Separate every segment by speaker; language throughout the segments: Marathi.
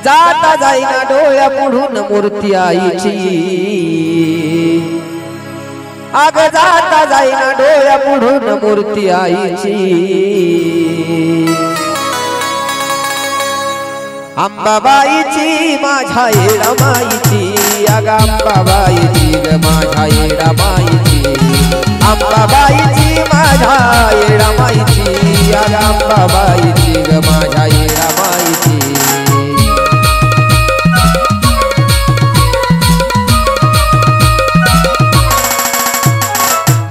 Speaker 1: जाता जाईना डोळ्या पुढून मूर्ती आईची अग जाता जाईना डोळ्या पुढून मूर्ती आईची अंबाबाईची माझ्या येडामाईची अग अंबाबाईची ग माझ्या येडामाईची अंबाबाईची माझ्या येडामाईची अग अंबाबाईची ग माझ्या येडामाईची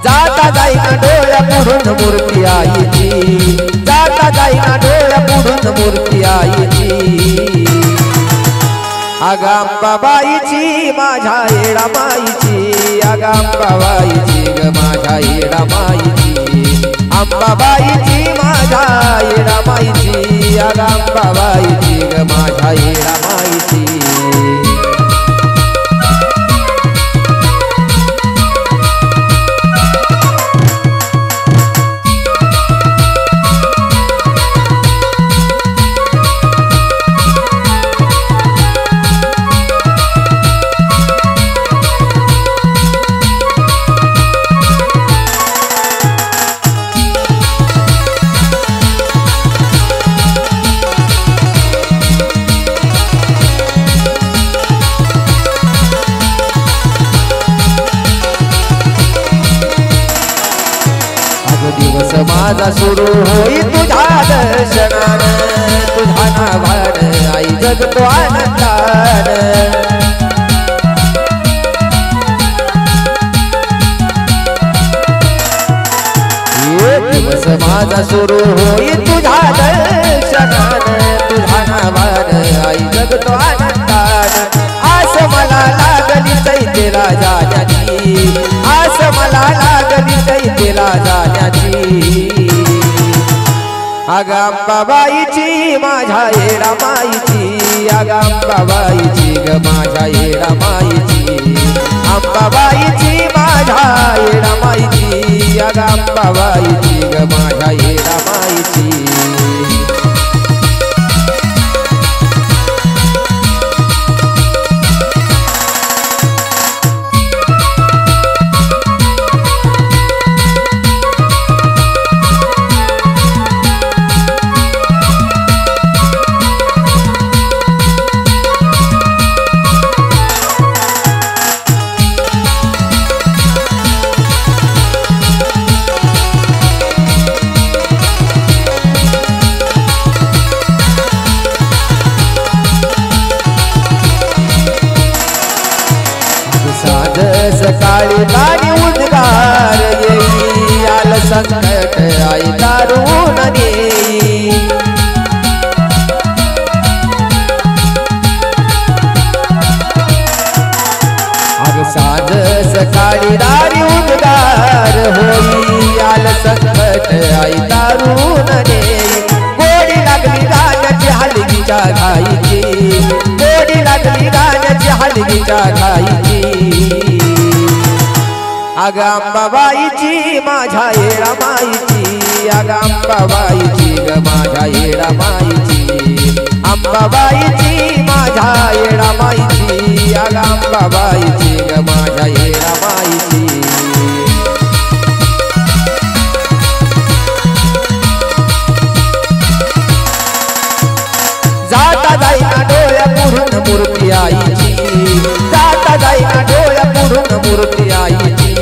Speaker 1: जाता जाईना डोळ्या पुढून मूर्ती आईची जाता जाईना डोळ्या पुढून मूर्ती आईची अग अंबाबाईची माझ्या येडामाईची अग अंबाबाईची ग माझ्या येडामाईची अंबाबाईची माझ्या येडामाईची अग अंबाबाईची ग माझ्या येडामाईची दिवस माझा सुरू होई तुझ्या दर्शनान तुझ्या नावान आई जगतो आनंदान दिवस माझा सुरू होई तुझ्या दर्शनान तुझ्या नावान आई जगतो आनंदान आस मला लागली चैतेला जाण्याची आस मला लागली चैतेला जाण्याची अग अंबाबाईची माझ्या येडामाईची अग अंबाबाईची ग माझ्या येडामाईची अंबाबाईची माझ्या येडामाईची अग अंबाबाईची ग माझ्या येडामाईची साध सकाळी गाडी उद्गार येई आल संकट आई दारून नेई अग साध सकाळी दारी उद्गार होई आल संकट आई दारून नेई गोडी लागली गाण्याची हलगीच्या घाईची गोडी लागली गाण्याची हलगीच्या घाईची अग अंबाबाईची माझ्या येडामाईची अग अंबाबाईची ग माझ्या येडामाईची अंबाबाईची माझ्या येडामाईची अग अंबाबाईची ग माझ्या येडामाईची जाता जाईना डोळ्या पुढून मूर्ती आईची जाता जाईना डोळ्या पुढून मूर्ती आईची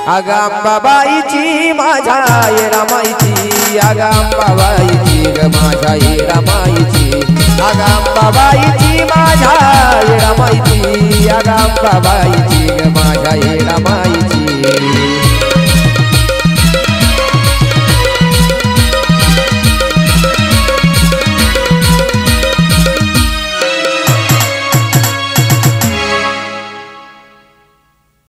Speaker 1: अग अंबाबाईची माझ्या येडामाईची अग अंबाबाईची ग माझ्या येडामाईची अग अंबाबाईची माझ्या येडामाईची अग अंबाबाईची ग माझ्या येडामाईची